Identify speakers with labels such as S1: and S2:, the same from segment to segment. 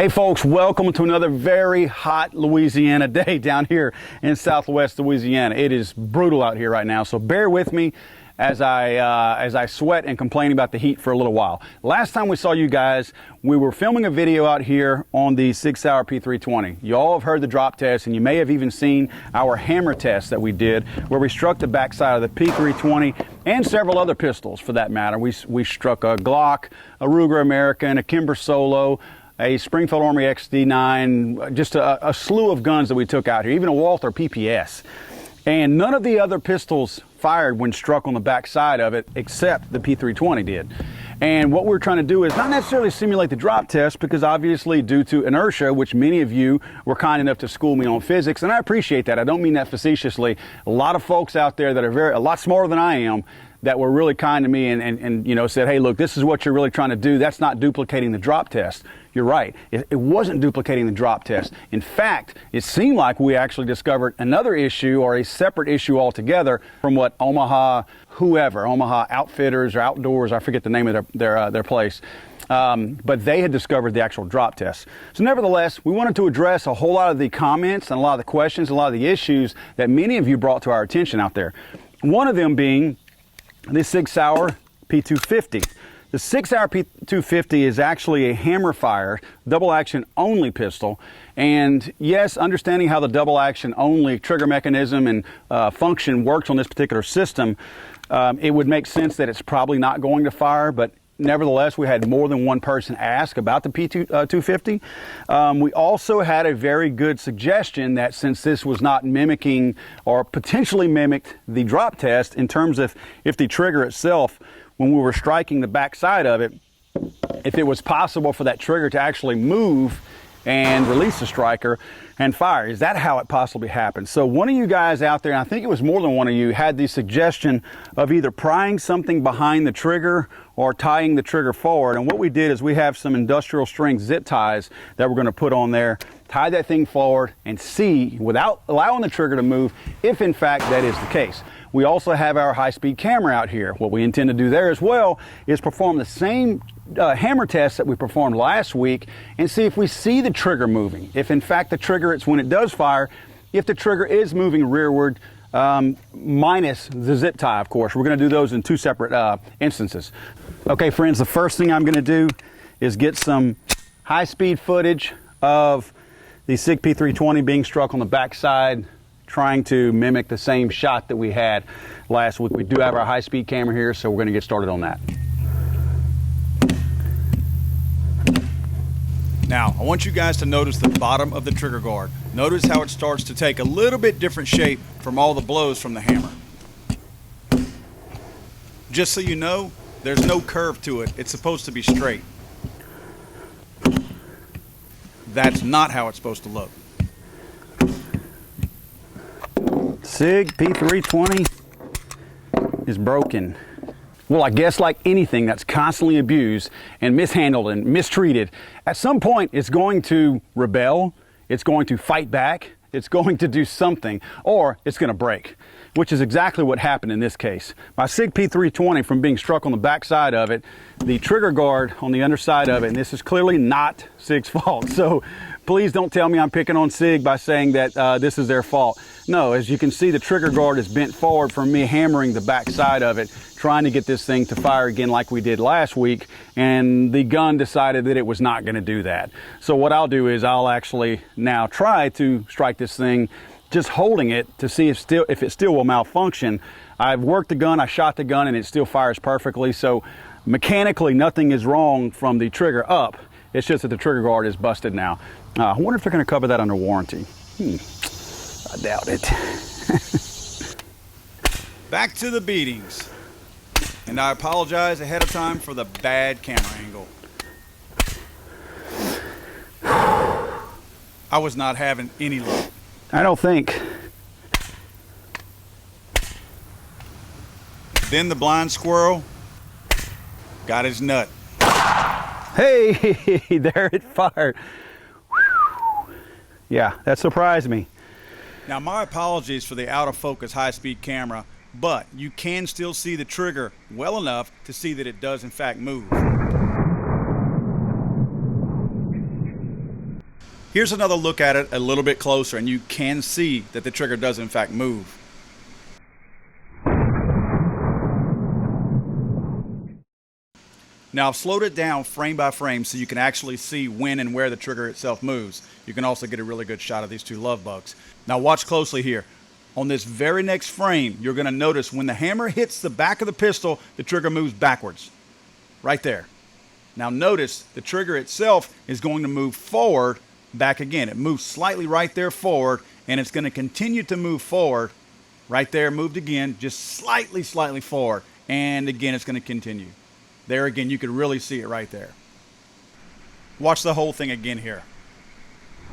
S1: Hey folks, welcome to another very hot Louisiana day down here in Southwest Louisiana. It is brutal out here right now, so bear with me as I sweat and complain about the heat for a little while. Last time we saw you guys, we were filming a video out here on the Sig Sauer P320. You all have heard the drop test, and you may have even seen our hammer test that we did, where we struck the backside of the P320 and several other pistols for that matter. We struck a Glock, a Ruger American, a Kimber Solo, a Springfield Armory XD9, just a slew of guns that we took out here, even a Walther PPS. And none of the other pistols fired when struck on the back side of it, except the P320 did. And what we're trying to do is not necessarily simulate the drop test, because obviously due to inertia, which many of you were kind enough to school me on physics, and I appreciate that. I don't mean that facetiously. A lot of folks out there that are a lot smarter than I am, that were really kind to me and you know, said, hey, look, this is what you're really trying to do. That's not duplicating the drop test. You're right. It wasn't duplicating the drop test. In fact, it seemed like we actually discovered another issue, or a separate issue altogether, from what Omaha Outfitters or Outdoors, I forget the name of their place. But they had discovered the actual drop test. So nevertheless, we wanted to address a whole lot of the comments and a lot of the questions, a lot of the issues that many of you brought to our attention out there. One of them being the Sig Sauer P320. The Sig Sauer P320 is actually a hammer fire, double action only pistol. And yes, understanding how the double action only trigger mechanism and function works on this particular system, it would make sense that it's probably not going to fire, but nevertheless, we had more than one person ask about the P320. We also had a very good suggestion that since this was not mimicking or potentially mimicked the drop test in terms of if the trigger itself, when we were striking the back side of it, if it was possible for that trigger to actually move and release the striker and fire. Is that how it possibly happened? So one of you guys out there, and I think it was more than one of you, had the suggestion of either prying something behind the trigger or tying the trigger forward. And what we did is we have some industrial strength zip ties that we're going to put on there, tie that thing forward, and see, without allowing the trigger to move, if in fact that is the case. We also have our high-speed camera out here. What we intend to do there as well is perform the same hammer test that we performed last week and see if we see the trigger moving. If in fact the trigger, it's when it does fire, if the trigger is moving rearward, minus the zip tie, of course. We're going to do those in two separate instances. Okay, friends, the first thing I'm going to do is get some high-speed footage of the Sig P320 being struck on the backside, trying to mimic the same shot that we had last week. We do have our high-speed camera here, so we're going to get started on that.
S2: Now, I want you guys to notice the bottom of the trigger guard. Notice how it starts to take a little bit different shape from all the blows from the hammer. Just so you know, there's no curve to it. It's supposed to be straight. That's not how it's supposed to look.
S1: Sig P320 is broken. Well, I guess like anything that's constantly abused and mishandled and mistreated, at some point it's going to rebel, it's going to fight back, it's going to do something, or it's going to break, which is exactly what happened in this case. My Sig P320, from being struck on the back side of it, the trigger guard on the underside of it, and this is clearly not Sig's fault, so please don't tell me I'm picking on Sig by saying that this is their fault. No, as you can see, the trigger guard is bent forward from me hammering the back side of it, trying to get this thing to fire again like we did last week, and the gun decided that it was not going to do that. So what I'll do is I'll actually now try to strike this thing just holding it to see if it still will malfunction. I've worked the gun, I shot the gun, and it still fires perfectly, so mechanically nothing is wrong from the trigger up. It's just that the trigger guard is busted now. I wonder if they're going to cover that under warranty. I doubt it.
S2: Back to the beatings. And I apologize ahead of time for the bad camera angle. I was not having any luck.
S1: I don't think.
S2: Then the blind squirrel got his nut.
S1: Hey, there it fired. Yeah, that surprised me.
S2: Now, my apologies for the out of focus high-speed camera, but you can still see the trigger well enough to see that it does in fact move. Here's another look at it a little bit closer, and you can see that the trigger does in fact move. Now I've slowed it down frame by frame so you can actually see when and where the trigger itself moves. You can also get a really good shot of these two love bugs. Now watch closely here. On this very next frame, you're going to notice when the hammer hits the back of the pistol, the trigger moves backwards. Right there. Now notice the trigger itself is going to move forward back again. It moves slightly right there forward, and it's going to continue to move forward. Right there, moved again, just slightly forward. And again, it's going to continue. There again, you can really see it right there. Watch the whole thing again here.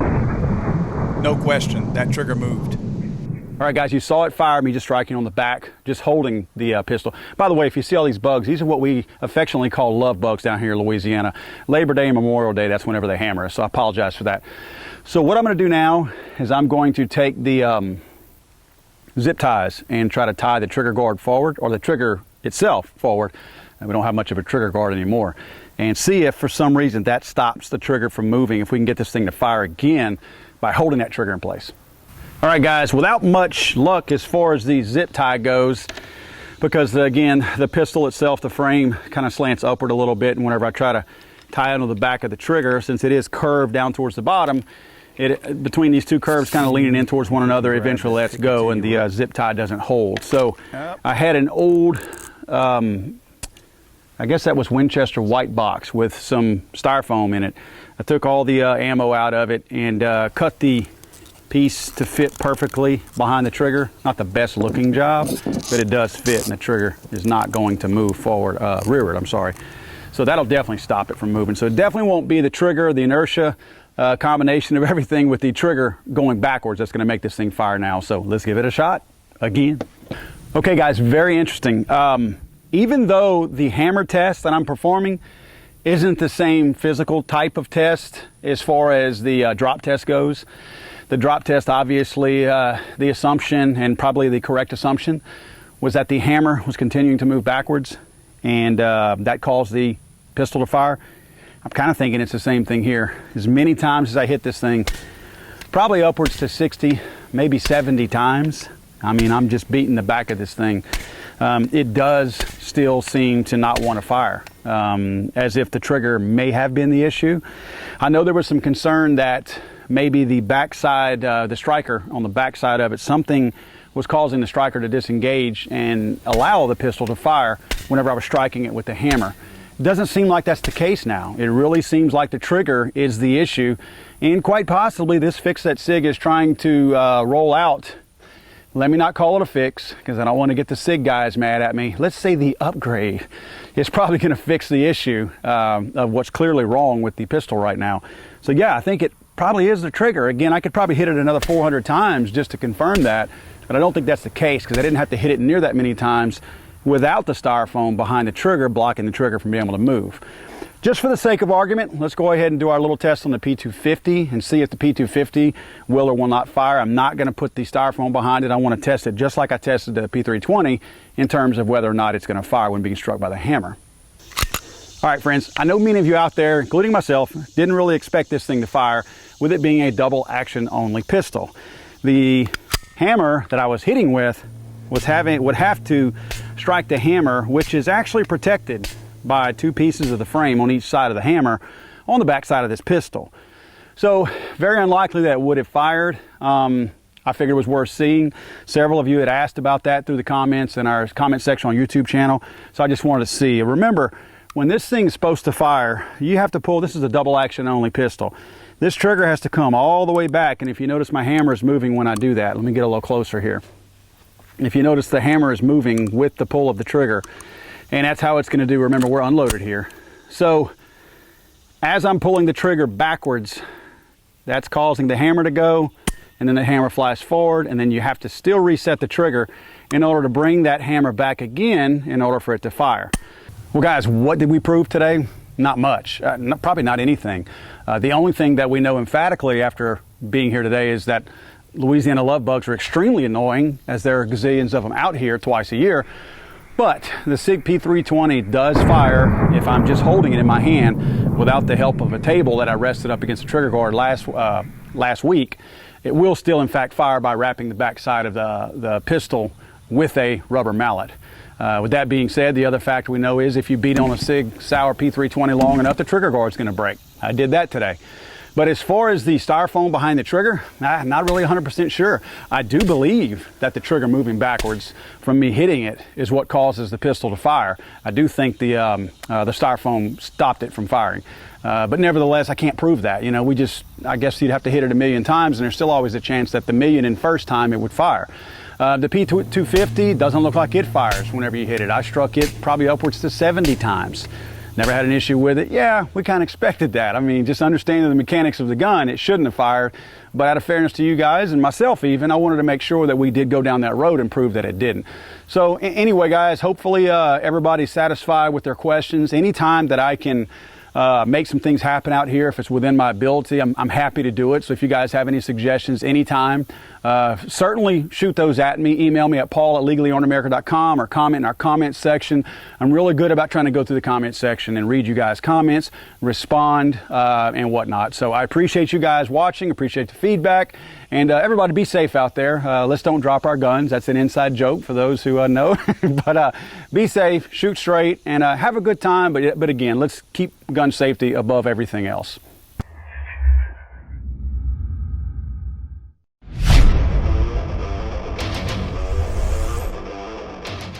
S2: No question, that trigger moved.
S1: All right, guys, you saw it fire me just striking on the back, just holding the pistol. By the way, if you see all these bugs, these are what we affectionately call love bugs down here in Louisiana. Labor Day and Memorial Day, that's whenever they hammer us, so I apologize for that. So what I'm going to do now is I'm going to take the zip ties and try to tie the trigger guard forward, or the trigger itself forward. We don't have much of a trigger guard anymore. And see if for some reason that stops the trigger from moving, if we can get this thing to fire again by holding that trigger in place. All right, guys, without much luck as far as the zip tie goes, because again, the pistol itself, the frame kind of slants upward a little bit, and whenever I try to tie it on the back of the trigger, since it is curved down towards the bottom, it between these two curves kind of leaning in towards one another, eventually lets go and the zip tie doesn't hold. So I had an old, I guess that was Winchester white box with some styrofoam in it. I took all the ammo out of it and cut the piece to fit perfectly behind the trigger. Not the best looking job, but it does fit, and the trigger is not going to move forward, rearward, I'm sorry. So that'll definitely stop it from moving. So it definitely won't be the trigger, the inertia, combination of everything with the trigger going backwards that's going to make this thing fire now. So let's give it a shot again. Okay, guys, very interesting. Even though the hammer test that I'm performing isn't the same physical type of test as far as the drop test goes, the drop test, obviously, the assumption, and probably the correct assumption, was that the hammer was continuing to move backwards, and that caused the pistol to fire. I'm kind of thinking it's the same thing here. As many times as I hit this thing, probably upwards to 60, maybe 70 times. I mean, I'm just beating the back of this thing. It does still seem to not want to fire, as if the trigger may have been the issue. I know there was some concern that maybe the backside, the striker on the backside of it, something was causing the striker to disengage and allow the pistol to fire whenever I was striking it with the hammer. It doesn't seem like that's the case now. It really seems like the trigger is the issue, and quite possibly this fix that Sig is trying to roll out. Let me not call it a fix, because I don't want to get the Sig guys mad at me. Let's say the upgrade is probably going to fix the issue of what's clearly wrong with the pistol right now. So yeah, I think it probably is the trigger. Again, I could probably hit it another 400 times just to confirm that, but I don't think that's the case, because I didn't have to hit it near that many times without the styrofoam behind the trigger blocking the trigger from being able to move. Just for the sake of argument, let's go ahead and do our little test on the P320 and see if the P320 will or will not fire. I'm not going to put the styrofoam behind it. I want to test it just like I tested the P320 in terms of whether or not it's going to fire when being struck by the hammer. All right, friends, I know many of you out there, including myself, didn't really expect this thing to fire with it being a double action only pistol. The hammer that I was hitting with would have to strike the hammer, which is actually protected by two pieces of the frame on each side of the hammer on the back side of this pistol. So very unlikely that it would have fired. I figured it was worth seeing. Several of you had asked about that through the comments in our comment section on YouTube channel, so I just wanted to see. Remember, when this thing is supposed to fire, you have to pull, this is a double action only pistol. This trigger has to come all the way back, and if you notice my hammer is moving when I do that. Let me get a little closer here. If you notice the hammer is moving with the pull of the trigger, and that's how it's going to do. Remember, we're unloaded here. So as I'm pulling the trigger backwards, that's causing the hammer to go, and then the hammer flies forward, and then you have to still reset the trigger in order to bring that hammer back again in order for it to fire. Well, guys, what did we prove today? Not much, probably not anything. The only thing that we know emphatically after being here today is that Louisiana love bugs are extremely annoying, as there are gazillions of them out here twice a year. But the Sig P320 does fire if I'm just holding it in my hand without the help of a table that I rested up against the trigger guard last week. It will still in fact fire by wrapping the back side of the pistol with a rubber mallet. With that being said, the other factor we know is if you beat on a Sig Sauer P320 long enough, the trigger guard's going to break. I did that today. But as far as the styrofoam behind the trigger, not really 100% sure. I do believe that the trigger moving backwards from me hitting it is what causes the pistol to fire. I do think the styrofoam stopped it from firing. But nevertheless, I can't prove that. You know, I guess you'd have to hit it 1,000,000 times, and there's still always a chance that the 1,000,000 and first time it would fire. The P250 doesn't look like it fires whenever you hit it. I struck it probably upwards to 70 times. Never had an issue with it. Yeah, we kind of expected that. I mean, just understanding the mechanics of the gun, it shouldn't have fired. But out of fairness to you guys and myself even, I wanted to make sure that we did go down that road and prove that it didn't. So anyway, guys, hopefully everybody's satisfied with their questions. Anytime that I can make some things happen out here, if it's within my ability, I'm happy to do it. So if you guys have any suggestions anytime, certainly shoot those at me. Email me at paul@legallyarmedamerica.com or comment in our comments section. I'm really good about trying to go through the comments section and read you guys' comments, respond, and whatnot. So I appreciate you guys watching, appreciate the feedback, and everybody be safe out there. Let's don't drop our guns. That's an inside joke for those who know. But be safe, shoot straight, and have a good time. But again, let's keep gun safety above everything else.